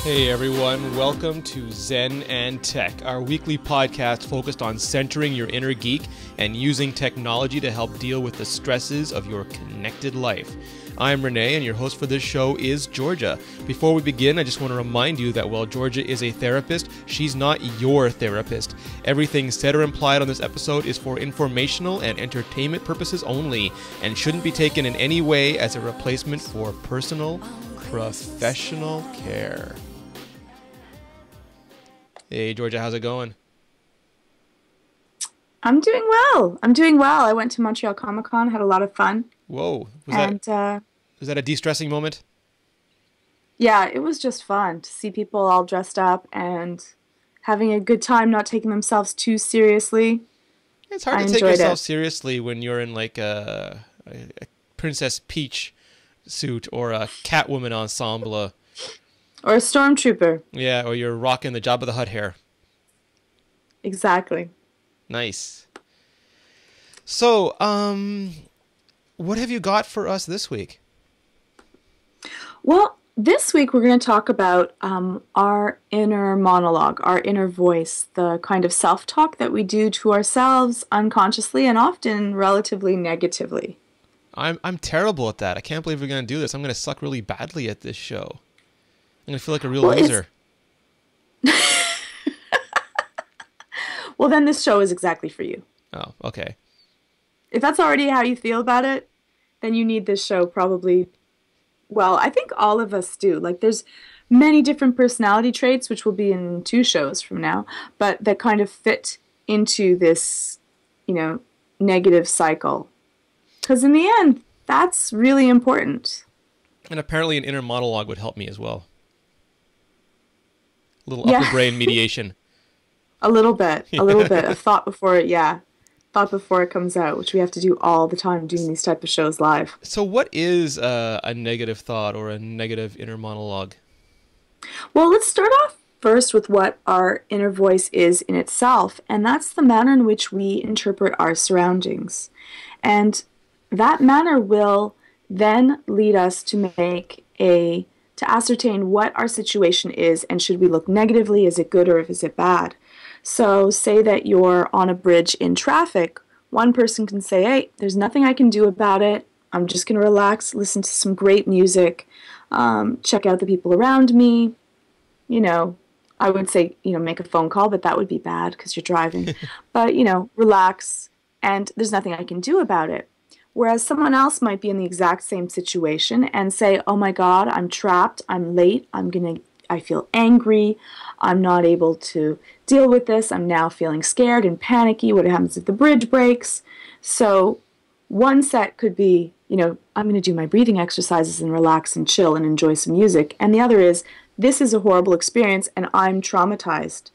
Hey everyone, welcome to Zen and Tech, our weekly podcast focused on centering your inner geek and using technology to help deal with the stresses of your connected life. I'm Renee, and your host for this show is Georgia. Before we begin, I just want to remind you that while Georgia is a therapist, she's not your therapist. Everything said or implied on this episode is for informational and entertainment purposes only, and shouldn't be taken in any way as a replacement for personal, professional care. Hey, Georgia, how's it going? I'm doing well. I went to Montreal Comic Con, had a lot of fun. Whoa. Was that a de-stressing moment? Yeah, it was just fun to see people all dressed up and having a good time, not taking themselves too seriously. It's hard to take yourself seriously when you're in like a Princess Peach suit or a Catwoman ensemble. Or a stormtrooper. Yeah, or you're rocking the Jabba the Hutt hair. Exactly. Nice. So, what have you got for us this week? Well, this week we're going to talk about our inner monologue, our inner voice, the kind of self-talk that we do to ourselves unconsciously and often relatively negatively. I'm terrible at that. I can't believe we're going to do this. I'm going to suck really badly at this show. I'm going to feel like a real loser. Well, then this show is exactly for you. Oh, okay. If that's already how you feel about it, then you need this show probably. Well, I think all of us do. Like, there's many different personality traits, which will be in 2 shows from now, but that kind of fit into this, negative cycle. Because in the end, that's really important. And apparently an inner monologue would help me as well. A little upper brain mediation. A little bit. A thought before it comes out, which we have to do all the time doing these type of shows live. So what is a negative thought or a negative inner monologue? Well, let's start off first with what our inner voice is in itself, and that's the manner in which we interpret our surroundings. And that manner will then lead us to to ascertain what our situation is, and should we look negatively, is it good or is it bad? So say that you're on a bridge in traffic. One person can say, hey, there's nothing I can do about it. I'm just going to relax, listen to some great music, check out the people around me. I would say, make a phone call, but that would be bad because you're driving. But, relax, and there's nothing I can do about it. Whereas someone else might be in the exact same situation and say, oh my God, I'm trapped, I'm late, I feel angry, I'm not able to deal with this, I'm now feeling scared and panicky, what happens if the bridge breaks? So one set could be, I'm going to do my breathing exercises and relax and chill and enjoy some music. And the other is, this is a horrible experience and I'm traumatized.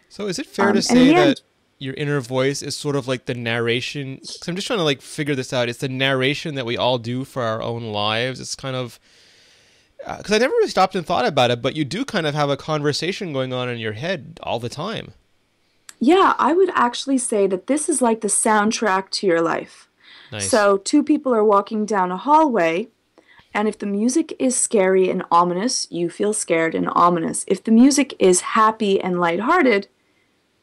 So is it fair to say that your inner voice is sort of like the narration? Because I'm just trying to figure this out. It's the narration that we all do for our own lives. It's kind of, because I never really stopped and thought about it, but you do kind of have a conversation going on in your head all the time. Yeah, I would actually say that this is like the soundtrack to your life. Nice. So 2 people are walking down a hallway, and if the music is scary and ominous, you feel scared and ominous. If the music is happy and lighthearted,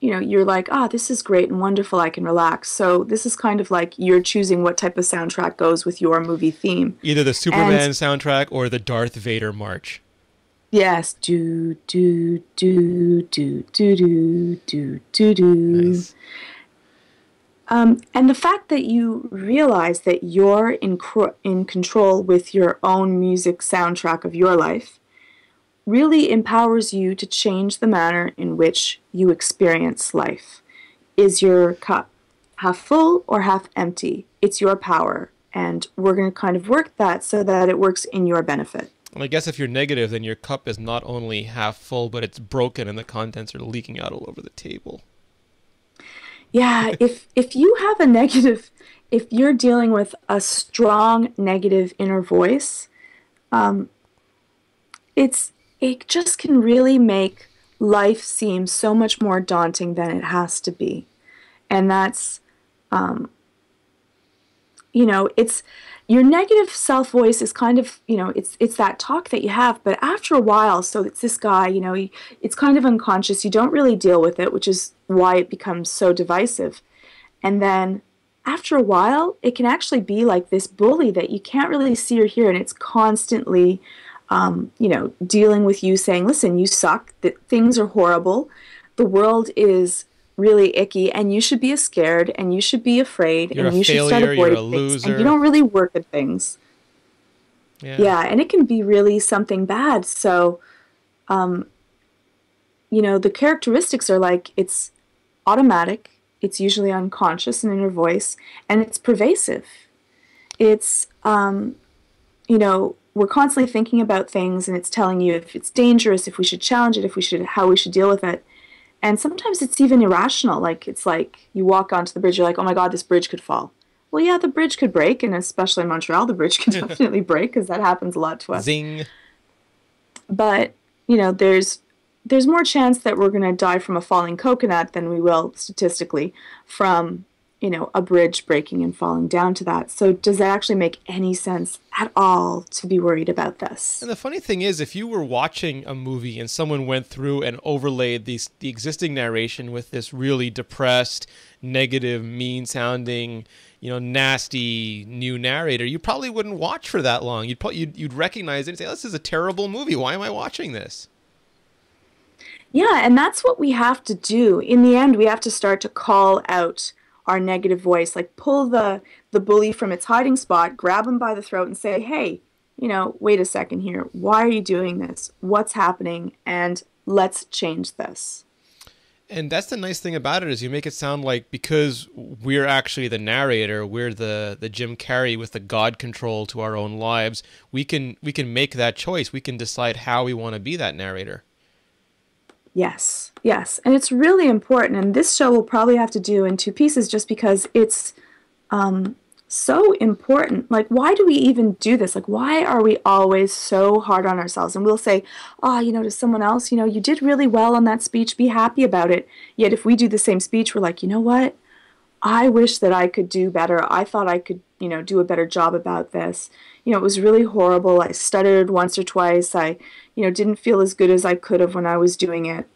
you're like, this is great and wonderful, I can relax. So this is kind of like you're choosing what type of soundtrack goes with your movie theme. Either the Superman soundtrack or the Darth Vader march. Yes. Do, do, do, do, do, do, do, do, do. Nice. And the fact that you realize that you're in control with your own music soundtrack of your life really empowers you to change the manner in which you experience life. Is your cup half full or half empty? It's your power, and we're going to kind of work that so that it works in your benefit. Well, I guess if you're negative, then your cup is not only half full, but it's broken and the contents are leaking out all over the table. Yeah, if you have a negative, if you're dealing with a strong negative inner voice, it just can really make life seem so much more daunting than it has to be. And that's, it's your negative self voice is kind of, it's that talk that you have, but after a while, so it's this guy, it's kind of unconscious. You don't really deal with it, which is why it becomes so divisive. And then after a while, it can actually be like this bully that you can't really see or hear, and it's constantly, dealing with you, saying, listen, you suck, that things are horrible, the world is really icky, and you should be scared, and you should be afraid, You're and a you should start failure, you're a avoiding things, and you loser. don't really work at things. Yeah. Yeah, and it can be really something bad. So, the characteristics are like it's automatic, it's usually unconscious and inner voice, and it's pervasive. It's, we're constantly thinking about things, and it's telling you if it's dangerous, if we should challenge it, how we should deal with it. And sometimes it's even irrational. Like, it's like you walk onto the bridge, you're like, oh my God, this bridge could fall. Well, yeah, the bridge could break, and especially in Montreal, the bridge could definitely break because that happens a lot to us. Zing. But, there's more chance that we're going to die from a falling coconut than we will statistically from, a bridge breaking and falling down to that. So does that actually make any sense at all to be worried about this? And the funny thing is, if you were watching a movie and someone went through and overlaid the existing narration with this really depressed, negative, mean-sounding, nasty new narrator, you probably wouldn't watch for that long. You'd recognize it and say, oh, this is a terrible movie. Why am I watching this? Yeah, and that's what we have to do. In the end, we have to start to call out our negative voice, like pull the bully from its hiding spot, grab him by the throat and say, hey, wait a second here. Why are you doing this? What's happening? And let's change this. And that's the nice thing about it, is you make it sound like because we're actually the narrator, we're the Jim Carrey with the God control to our own lives, we can make that choice. We can decide how we want to be that narrator. Yes, yes. And it's really important. And this show we'll probably have to do in two pieces just because it's so important. Like, why do we even do this? Like, why are we always so hard on ourselves? And we'll say, to someone else, you did really well on that speech. Be happy about it. Yet if we do the same speech, we're like, you know what? I wish that I could do better. I thought I could, do a better job about this. It was really horrible. I stuttered once or twice. I, didn't feel as good as I could have when I was doing it.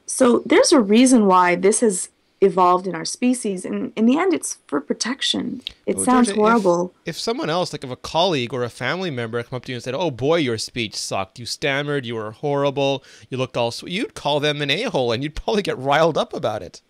So there's a reason why this has evolved in our species, and in the end, it's for protection. It sounds horrible. If someone else, like if a colleague or a family member, come up to you and said, "Oh boy, your speech sucked. You stammered. You were horrible. You looked all," you'd call them an a-hole, and you'd probably get riled up about it.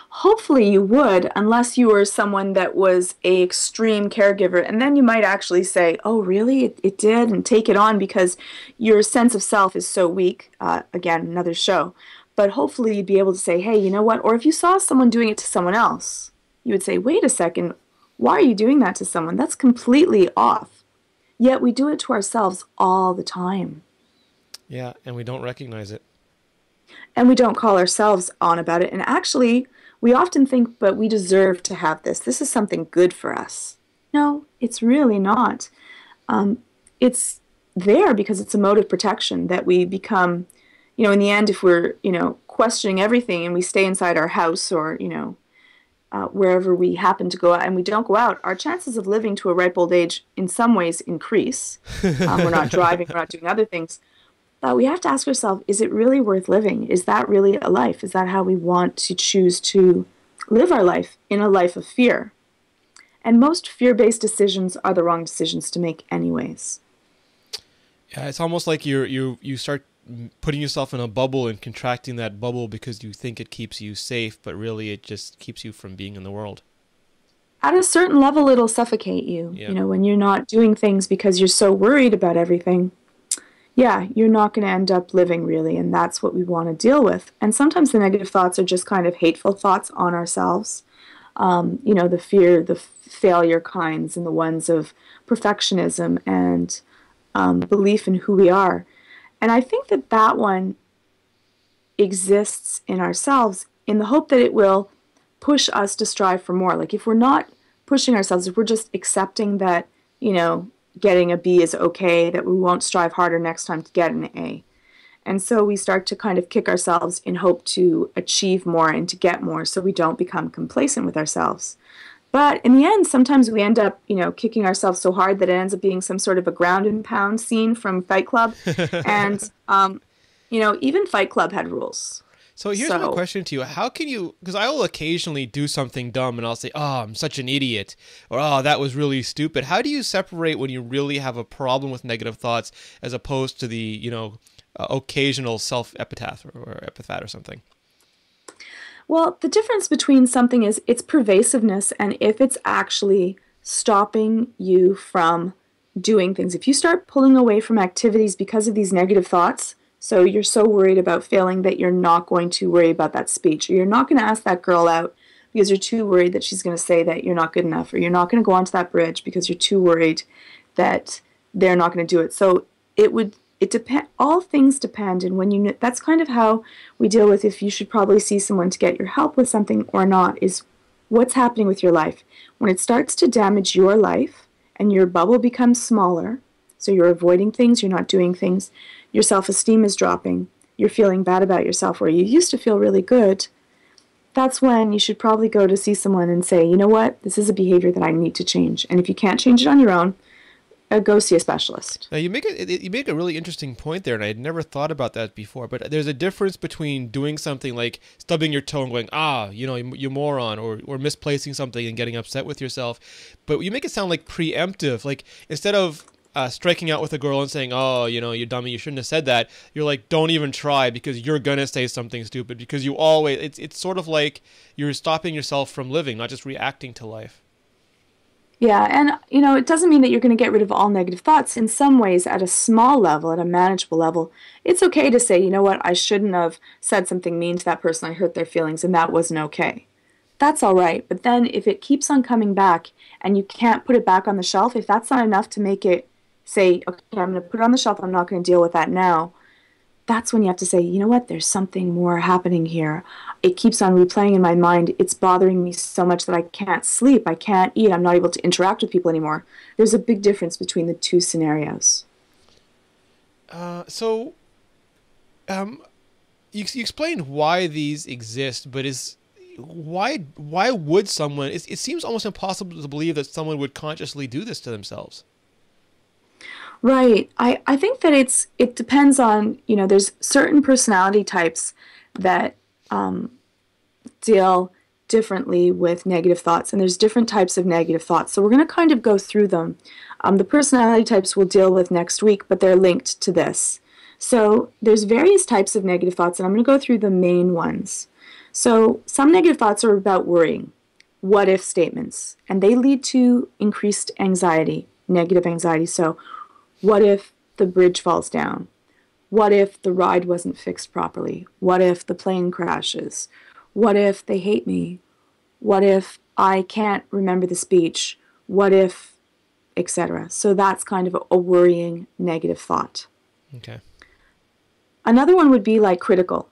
Hopefully you would, unless you were someone that was a extreme caregiver, and then you might actually say, oh, really? It did? And take it on because your sense of self is so weak. Again, another show. But hopefully you'd be able to say, hey, you know what? Or if you saw someone doing it to someone else, you would say, wait a second, why are you doing that to someone? That's completely off. Yet we do it to ourselves all the time. Yeah, and we don't recognize it. And we don't call ourselves on about it. And actually, we often think, but we deserve to have this. This is something good for us. No, it's really not. It's there because it's a mode of protection that we become, in the end, if we're, questioning everything and we stay inside our house or, wherever we happen to go out and we don't go out, our chances of living to a ripe old age in some ways increase. We're not driving, we're not doing other things. But we have to ask ourselves, is it really worth living? Is that really a life? Is that how we want to choose to live our life, in a life of fear? And most fear-based decisions are the wrong decisions to make anyways. Yeah, it's almost like you start putting yourself in a bubble and contracting that bubble because you think it keeps you safe, but really it just keeps you from being in the world. At a certain level, it'll suffocate you. Yeah. When you're not doing things because you're so worried about everything. Yeah, you're not going to end up living really, and that's what we want to deal with. And sometimes the negative thoughts are just kind of hateful thoughts on ourselves. The fear, the failure kinds, and the ones of perfectionism and belief in who we are. And I think that one exists in ourselves in the hope that it will push us to strive for more. Like if we're not pushing ourselves, if we're just accepting that, getting a B is okay, that we won't strive harder next time to get an A. And so we start to kind of kick ourselves in hope to achieve more and to get more so we don't become complacent with ourselves. But in the end, sometimes we end up, kicking ourselves so hard that it ends up being some sort of a ground and pound scene from Fight Club. And, even Fight Club had rules. So here's my question to you. How can you, because I will occasionally do something dumb and I'll say, oh, I'm such an idiot, or oh, that was really stupid. How do you separate when you really have a problem with negative thoughts as opposed to the, occasional self-epitaph or epithet or something? Well, the difference between something is its pervasiveness and if it's actually stopping you from doing things. If you start pulling away from activities because of these negative thoughts, so you're so worried about failing that you're not going to worry about that speech, or you're not going to ask that girl out because you're too worried that she's going to say that you're not good enough, or you're not going to go onto that bridge because you're too worried that they're not going to do it. So it depend. All things depend, and when that's kind of how we deal with if you should probably see someone to get your help with something or not, is what's happening with your life. When it starts to damage your life and your bubble becomes smaller, so you're avoiding things, you're not doing things, your self-esteem is dropping, you're feeling bad about yourself where you used to feel really good, that's when you should probably go to see someone and say, you know what, this is a behavior that I need to change. And if you can't change it on your own, go see a specialist. Now you make a really interesting point there, and I had never thought about that before. But there's a difference between doing something like stubbing your toe and going, you moron, or misplacing something and getting upset with yourself. But you make it sound like preemptive. Like instead of striking out with a girl and saying, oh, you dummy, you shouldn't have said that, you're like, don't even try because you're gonna say something stupid, because you always, it's sort of like you're stopping yourself from living, not just reacting to life. Yeah, and it doesn't mean that you're going to get rid of all negative thoughts. In some ways, at a small level, at a manageable level, it's okay to say, you know what, I shouldn't have said something mean to that person, I hurt their feelings, and that wasn't okay. That's all right. But then if it keeps on coming back and you can't put it back on the shelf, if that's not enough to make it say, okay, I'm going to put it on the shelf, I'm not going to deal with that now, that's when you have to say, you know what, there's something more happening here. It keeps on replaying in my mind. It's bothering me so much that I can't sleep, I can't eat, I'm not able to interact with people anymore. There's a big difference between the two scenarios. You explained why these exist, but why would someone, it seems almost impossible to believe that someone would consciously do this to themselves. Right. I think that it depends on, there's certain personality types that deal differently with negative thoughts, and there's different types of negative thoughts. So we're going to kind of go through them. The personality types we'll deal with next week, but they're linked to this. So there's various types of negative thoughts, and I'm going to go through the main ones. So some negative thoughts are about worrying, what if statements, and they lead to increased anxiety, negative anxiety. So what if the bridge falls down? What if the ride wasn't fixed properly? What if the plane crashes? What if they hate me? What if I can't remember the speech? What if, etc. So that's kind of a worrying negative thought. Okay. Another one would be like critical,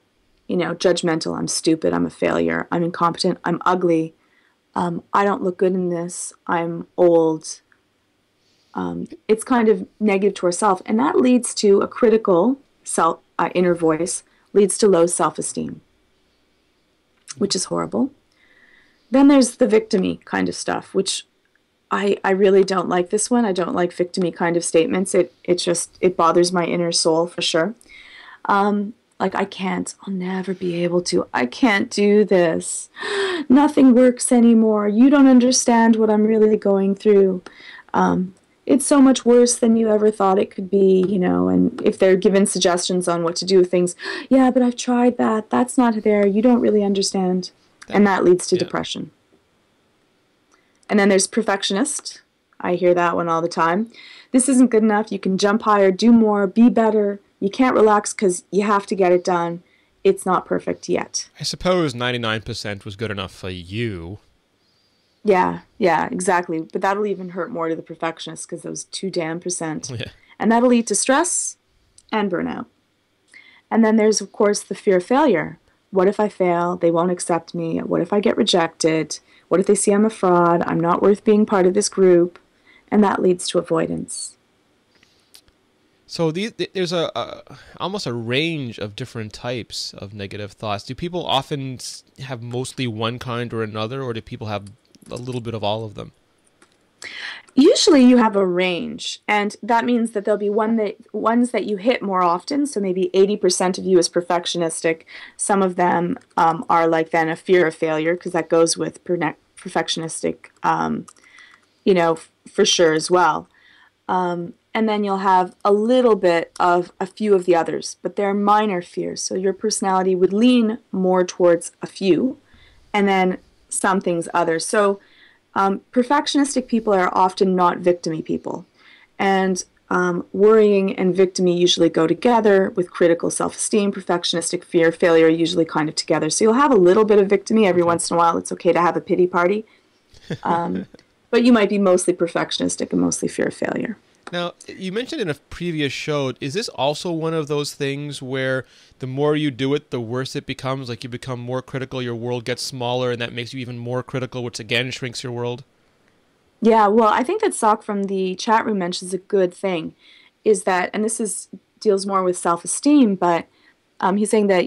judgmental. I'm stupid. I'm a failure. I'm incompetent. I'm ugly. I don't look good in this. I'm old. It's kind of negative to ourselves, and that leads to a critical inner voice, leads to low self-esteem, which is horrible. Then there's the victim-y kind of stuff, which I really don't like this one. I don't like victim-y kind of statements. It bothers my inner soul for sure. Like, I'll never be able to. I can't do this. Nothing works anymore. You don't understand what I'm really going through. It's so much worse than you ever thought it could be, and if they're given suggestions on what to do with things, yeah, but I've tried that. That's not there. You don't really understand. And that leads to depression. And then there's perfectionist. I hear that one all the time. This isn't good enough. You can jump higher, do more, be better. You can't relax because you have to get it done. It's not perfect yet. I suppose 99% was good enough for you. Yeah, exactly. But that'll even hurt more to the perfectionist because those 2 damn percent. Yeah. And that'll lead to stress and burnout. And then there's, of course, the fear of failure. What if I fail? They won't accept me. What if I get rejected? What if they see I'm a fraud? I'm not worth being part of this group. And that leads to avoidance. So there's almost a range of different types of negative thoughts. Do people often have mostly one kind or another, or do people have a little bit of all of them? Usually you have a range, and that means that there'll be ones that you hit more often. So maybe 80% of you is perfectionistic. Some of them are like then a fear of failure, because that goes with perfectionistic, for sure as well. And then you'll have a little bit of a few of the others, but they're minor fears. So your personality would lean more towards a few, and then some things others. So perfectionistic people are often not victim-y people. And worrying and victim-y usually go together with critical self-esteem. Perfectionistic fear, failure are usually kind of together. So you'll have a little bit of victim-y every once in a while. It's okay to have a pity party. But you might be mostly perfectionistic and mostly fear of failure. Now, you mentioned in a previous show, is this also one of those things where the more you do it, the worse it becomes? Like you become more critical, your world gets smaller, and that makes you even more critical, which again shrinks your world? Yeah, well, I think that Sock from the chat room mentions a good thing, is that, and deals more with self-esteem, but he's saying that,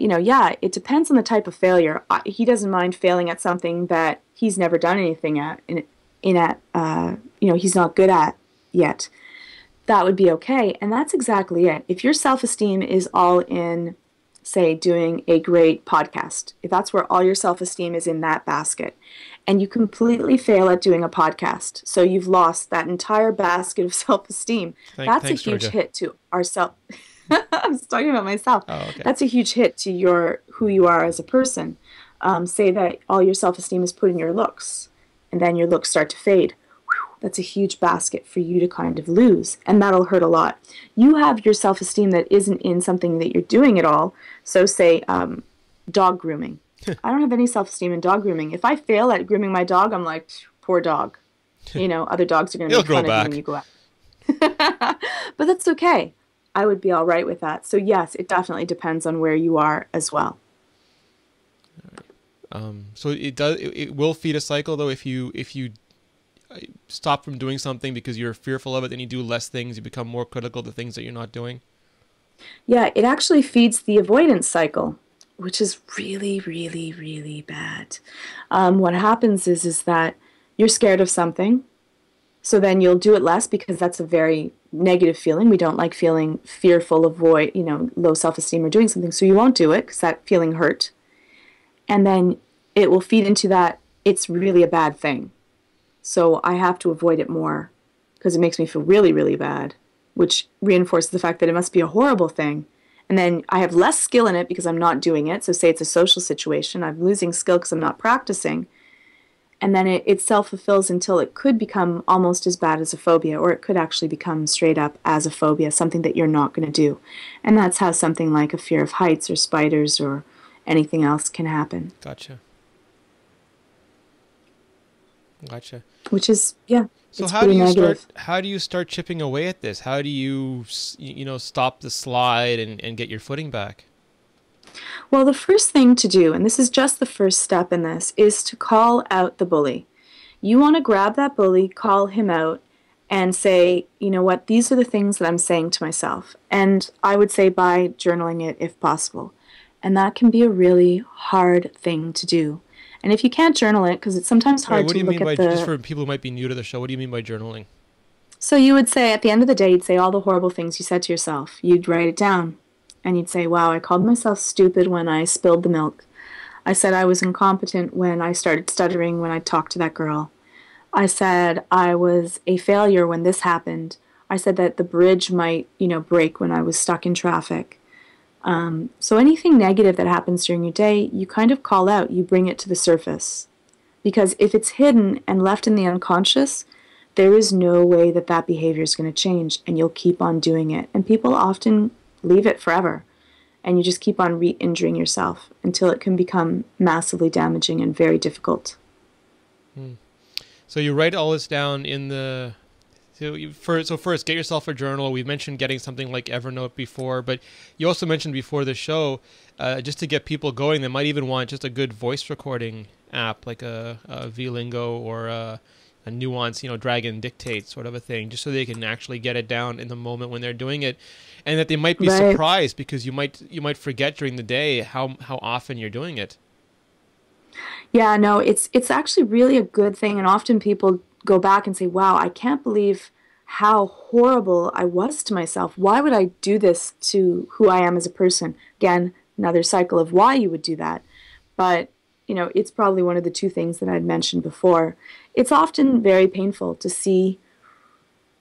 it depends on the type of failure. He doesn't mind failing at something that he's never done anything at, he's not good at yet. That would be okay. And that's exactly it. If your self-esteem is all in, say, doing a great podcast, if that's where all your self-esteem is in that basket, and you completely fail at doing a podcast, so you've lost that entire basket of self-esteem, that's a huge hit to ourselves. I was talking about myself. Oh, okay. That's a huge hit to who you are as a person. Say that all your self-esteem is put in your looks, and then your looks start to fade. That's a huge basket for you to kind of lose, and that'll hurt a lot. You have your self-esteem that isn't in something that you're doing at all. So say dog grooming. I don't have any self-esteem in dog grooming. If I fail at grooming my dog, I'm like, poor dog. Other dogs are going to make fun of you when you go out. But that's okay. I would be all right with that. So yes, it definitely depends on where you are as well. So it will feed a cycle though. If you stop from doing something because you're fearful of it, then you do less things, you become more critical of the things that you're not doing. Yeah, it actually feeds the avoidance cycle, which is really, really, really bad. What happens is that you're scared of something, so then you'll do it less because that's a very negative feeling. We don't like feeling fearful, low self-esteem or doing something, so you won't do it because that feeling hurt. And then it will feed into that it's really a bad thing. So I have to avoid it more because it makes me feel really, really bad, which reinforces the fact that it must be a horrible thing. And then I have less skill in it because I'm not doing it. So say it's a social situation, I'm losing skill because I'm not practicing. And then it self-fulfills until it could become almost as bad as a phobia, or it could actually become straight up as a phobia, something that you're not going to do. And that's how something like a fear of heights or spiders or anything else can happen. Gotcha. Which is, yeah. So how do you start chipping away at this? How do you stop the slide and get your footing back? Well, the first thing to do, and this is just the first step in this, is to call out the bully. You want to grab that bully, call him out, and say, you know what, these are the things that I'm saying to myself. And I would say by journaling it if possible. And that can be a really hard thing to do. And if you can't journal it, because it's sometimes hard to look at just for people who might be new to the show, what do you mean by journaling? So you would say, at the end of the day, you'd say all the horrible things you said to yourself. You'd write it down. And you'd say, wow, I called myself stupid when I spilled the milk. I said I was incompetent when I started stuttering when I talked to that girl. I said I was a failure when this happened. I said that the bridge might, break when I was stuck in traffic. So anything negative that happens during your day, you kind of call out, you bring it to the surface. Because if it's hidden and left in the unconscious, there is no way that that behavior is going to change, and you'll keep on doing it. And people often leave it forever, and you just keep on re-injuring yourself until it can become massively damaging and very difficult. So you write all this down in the... So first, get yourself a journal. We've mentioned getting something like Evernote before, but you also mentioned before the show, just to get people going, they might even want just a good voice recording app, like a Vlingo or a Nuance, drag and dictate sort of a thing, just so they can actually get it down in the moment when they're doing it, and that they might be surprised because you might forget during the day how often you're doing it. Yeah, no, it's actually really a good thing, and often people go back and say, "Wow, I can't believe how horrible I was to myself. Why would I do this to who I am as a person?" Again, another cycle of why you would do that. But, it's probably one of the two things that I'd mentioned before. It's often very painful to see,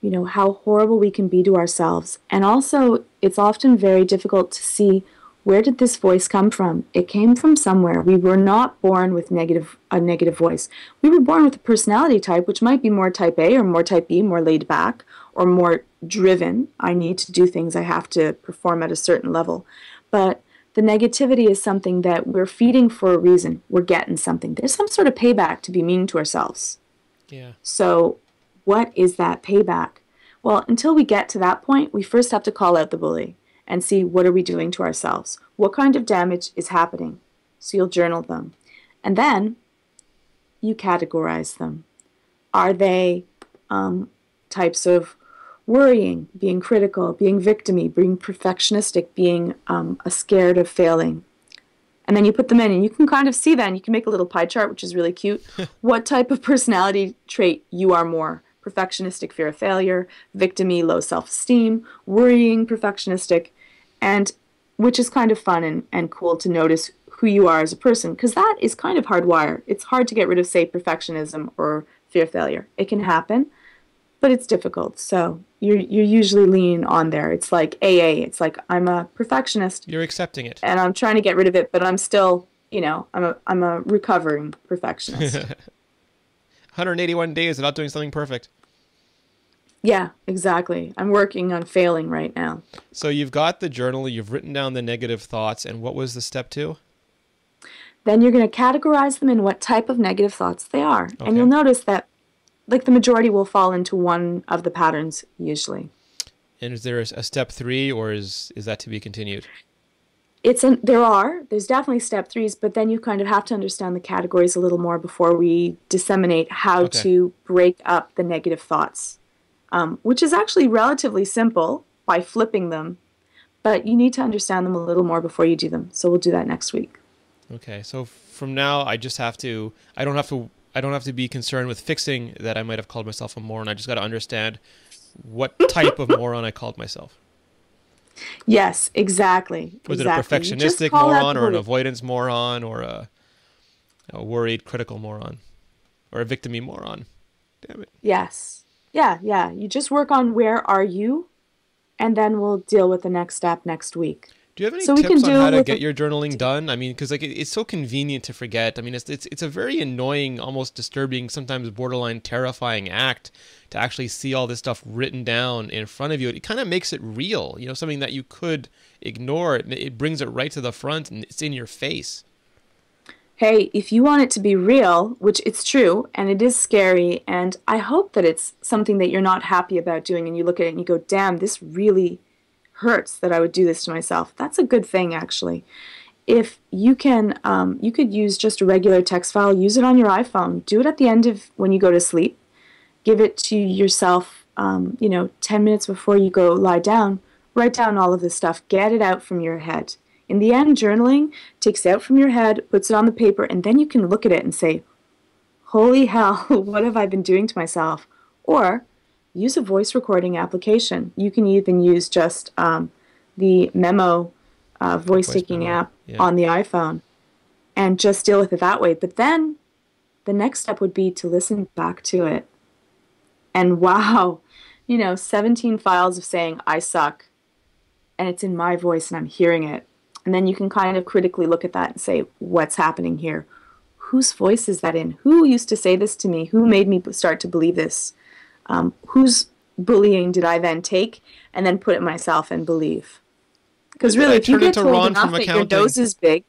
how horrible we can be to ourselves. And also, it's often very difficult to see where did this voice come from? It came from somewhere. We were not born with a negative voice. We were born with a personality type, which might be more type A or more type B, more laid back or more driven. I need to do things. I have to perform at a certain level. But the negativity is something that we're feeding for a reason. We're getting something. There's some sort of payback to be mean to ourselves. Yeah. So what is that payback? Well, until we get to that point, we first have to call out the bully and see what are we doing to ourselves. What kind of damage is happening? So you'll journal them. And then you categorize them. Are they types of worrying, being critical, being victim-y, being perfectionistic, being scared of failing? And then you put them in, and you can kind of see that, and you can make a little pie chart, which is really cute, what type of personality trait you are more. Perfectionistic, fear of failure; victim-y, low self-esteem; worrying, perfectionistic, and which is kind of fun and cool to notice who you are as a person, because that is kind of hardwired. It's hard to get rid of, say, perfectionism or fear of failure. It can happen, but it's difficult. So you're usually leaning on there. It's like AA. It's like, I'm a perfectionist. You're accepting it. And I'm trying to get rid of it, but I'm still, I'm a recovering perfectionist. 181 days of not doing something perfect. Yeah, exactly. I'm working on failing right now. So you've got the journal, you've written down the negative thoughts, and what was the step two? Then you're going to categorize them in what type of negative thoughts they are. Okay. And you'll notice that, like, the majority will fall into one of the patterns usually. And is there a step three, or is that to be continued? There's definitely step threes, but then you kind of have to understand the categories a little more before we disseminate how to break up the negative thoughts, which is actually relatively simple by flipping them, but you need to understand them a little more before you do them. So we'll do that next week. Okay. So from now, I don't have to be concerned with fixing that I might have called myself a moron. I just got to understand what type of moron I called myself. Yes, exactly. Was it a perfectionistic moron, or an avoidance moron, or a worried critical moron, or a victim-y moron? Damn it. Yes. Yeah. You just work on where are you, and then we'll deal with the next step next week. Do you have any tips on how to get your journaling done? I mean, because it's so convenient to forget. I mean, it's a very annoying, almost disturbing, sometimes borderline terrifying act to actually see all this stuff written down in front of you. It kind of makes it real, something that you could ignore. It brings it right to the front, and it's in your face. Hey, if you want it to be real, which it's true, and it is scary, and I hope that it's something that you're not happy about doing, and you look at it and you go, damn, this really hurts that I would do this to myself. That's a good thing, actually. If you can, you could use just a regular text file, use it on your iPhone, do it at the end of when you go to sleep, give it to yourself, 10 minutes before you go lie down, write down all of this stuff, get it out from your head. In the end, journaling takes it out from your head, puts it on the paper, and then you can look at it and say, holy hell, what have I been doing to myself? Or use a voice recording application. You can even use just the memo voice-taking app on the iPhone and just deal with it that way. But then the next step would be to listen back to it. And wow, 17 files of saying, I suck. And it's in my voice and I'm hearing it. And then you can kind of critically look at that and say, what's happening here? Whose voice is that in? Who used to say this to me? Who made me start to believe this? Whose bullying did I then take and then put it myself and believe? Because really, if you get told enough that your nose is big,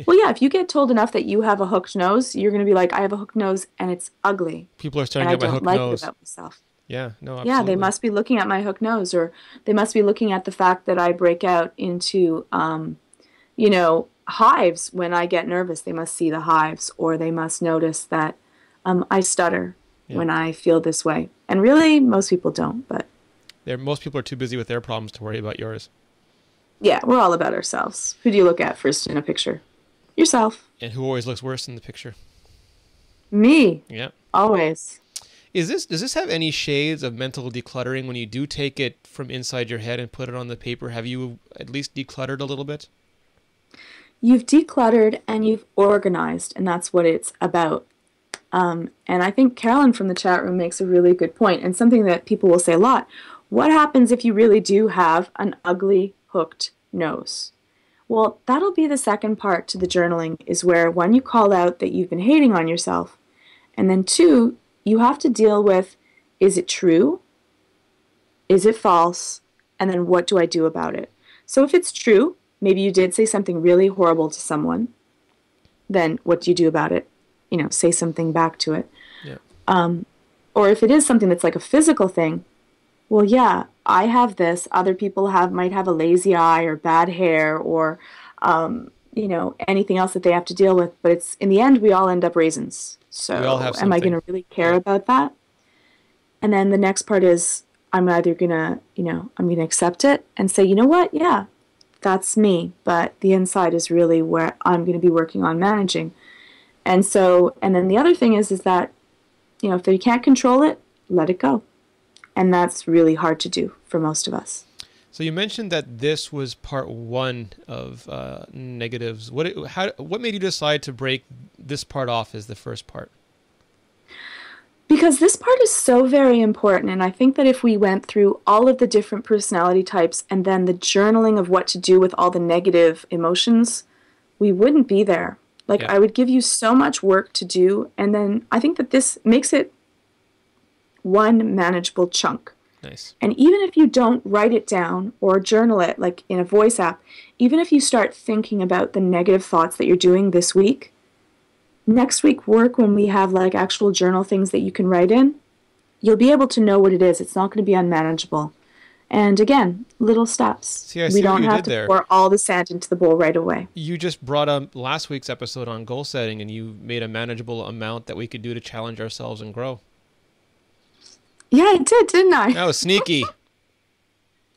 well, yeah, if you get told enough that you have a hooked nose, you're going to be like, I have a hooked nose and it's ugly. People are starting to get my hooked nose. I don't like it about myself. Yeah, no, absolutely. Yeah, they must be looking at my hooked nose, or they must be looking at the fact that I break out into, hives when I get nervous. They must see the hives, or they must notice that I stutter when I feel this way. And really, most people don't, but most people are too busy with their problems to worry about yours. Yeah, we're all about ourselves. Who do you look at first in a picture? Yourself. And who always looks worse in the picture? Me. Yeah. Always. Does this have any shades of mental decluttering when you do take it from inside your head and put it on the paper? Have you at least decluttered a little bit? You've decluttered and you've organized, and that's what it's about. And I think Carolyn from the chat room makes a really good point, and something that people will say a lot. What happens if you really do have an ugly, hooked nose? Well, that'll be the second part to the journaling, is where, one, you call out that you've been hating on yourself, and then two, you have to deal with, is it true? Is it false? And then what do I do about it? So if it's true, maybe you did say something really horrible to someone, then what do you do about it? You know, say something back to it. Yeah. Or if it is something that's like a physical thing, well, yeah, I have this. Other people might have a lazy eye or bad hair or, you know, anything else that they have to deal with. But it's in the end, we all end up raisins. So We all have am I something. going to really care about that? And then the next part is I'm either going to, you know, I'm going to accept it and say, you know what? Yeah, that's me. But the inside is really where I'm going to be working on managing. And so, and then the other thing is that, you know, if you can't control it, let it go. And that's really hard to do for most of us. So you mentioned that this was part one of negatives. What made you decide to break this part off as the first part? Because this part is so very important, and I think that if we went through all of the different personality types and then the journaling of what to do with all the negative emotions, we wouldn't be there. Like, Yeah. I would give you so much work to do, and then I think that this makes it one manageable chunk. Nice. And even if you don't write it down or journal it, like in a voice app, even if you start thinking about the negative thoughts that you're doing this week, next week work when we have like actual journal things that you can write in, you'll be able to know what it is. It's not going to be unmanageable. And again, little steps. See, I We see what don't you have did to there. pour all the sand into the bowl right away. You just brought up last week's episode on goal setting, and you made a manageable amount that we could do to challenge ourselves and grow. Yeah, I did, didn't I? That was sneaky.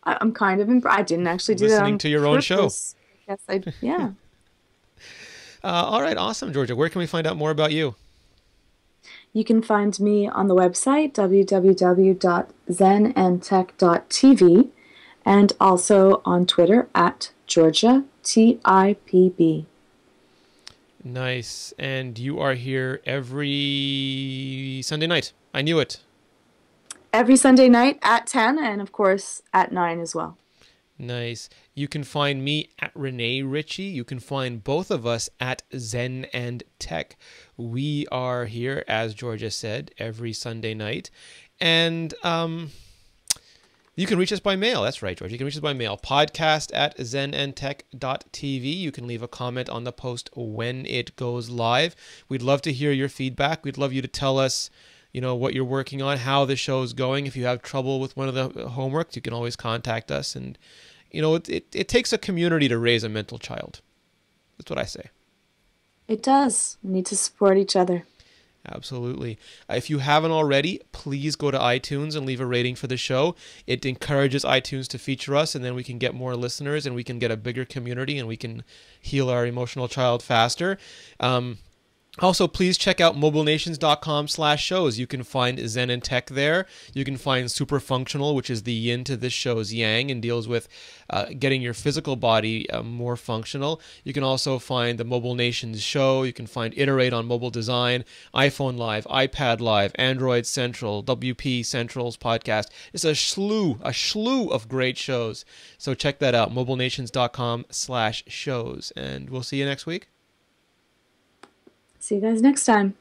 I'm kind of I didn't actually do that Listening on to your own show. purpose. Yes, yeah. All right, awesome, Georgia. Where can we find out more about you? You can find me on the website, www.ZENandTECH.tv, and also on Twitter at GeorgiaTIPB. Nice. And you are here every Sunday night. I knew it. Every Sunday night at 10, and of course at 9 as well. Nice. You can find me at Renee Ritchie. You can find both of us at Zen and Tech. We are here, as Georgia said, every Sunday night. And you can reach us by mail. That's right, Georgia. You can reach us by mail. Podcast at ZENandTECH.tv. You can leave a comment on the post when it goes live. We'd love to hear your feedback. We'd love you to tell us, you know, what you're working on, how the show's going. If you have trouble with one of the homeworks, you can always contact us. And, you know, it takes a community to raise a mental child. That's what I say. It does. We need to support each other. Absolutely. If you haven't already, please go to iTunes and leave a rating for the show. It encourages iTunes to feature us, and then we can get more listeners, and we can get a bigger community, and we can heal our emotional child faster. Also, please check out mobilenations.com/shows. You can find Zen and Tech there. You can find Super Functional, which is the yin to this show's yang and deals with getting your physical body more functional. You can also find the Mobile Nations show. You can find Iterate on mobile design, iPhone Live, iPad Live, Android Central, WP Central's podcast. It's a slew of great shows. So check that out, mobilenations.com/shows. And we'll see you next week. See you guys next time.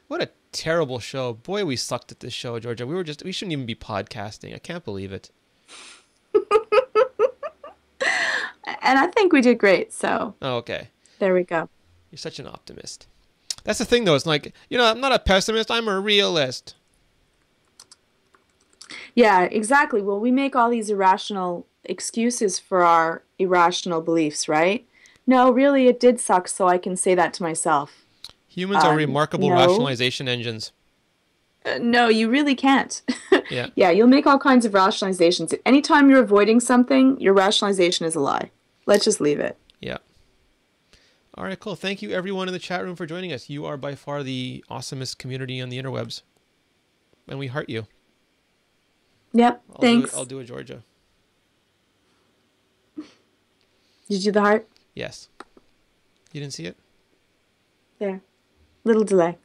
What a terrible show. Boy, we sucked at this show, Georgia. We shouldn't even be podcasting. I can't believe it. And I think we did great, so Oh, okay. there we go. You're such an optimist. That's the thing, though. It's like, you know, I'm not a pessimist. I'm a realist. Yeah, exactly. Well, we make all these irrational excuses for our irrational beliefs, right? No, really, it did suck, so I can say that to myself. Humans are remarkable no. rationalization engines. No, you really can't. Yeah. Yeah, you'll make all kinds of rationalizations. Anytime you're avoiding something, your rationalization is a lie. Let's just leave it. Yeah. All right, cool. Thank you, everyone in the chat room, for joining us. You are by far the awesomest community on the interwebs, and we heart you. Yep. Thanks. I'll do a Georgia. Did you do the heart? Yes. You didn't see it? There. Little delay.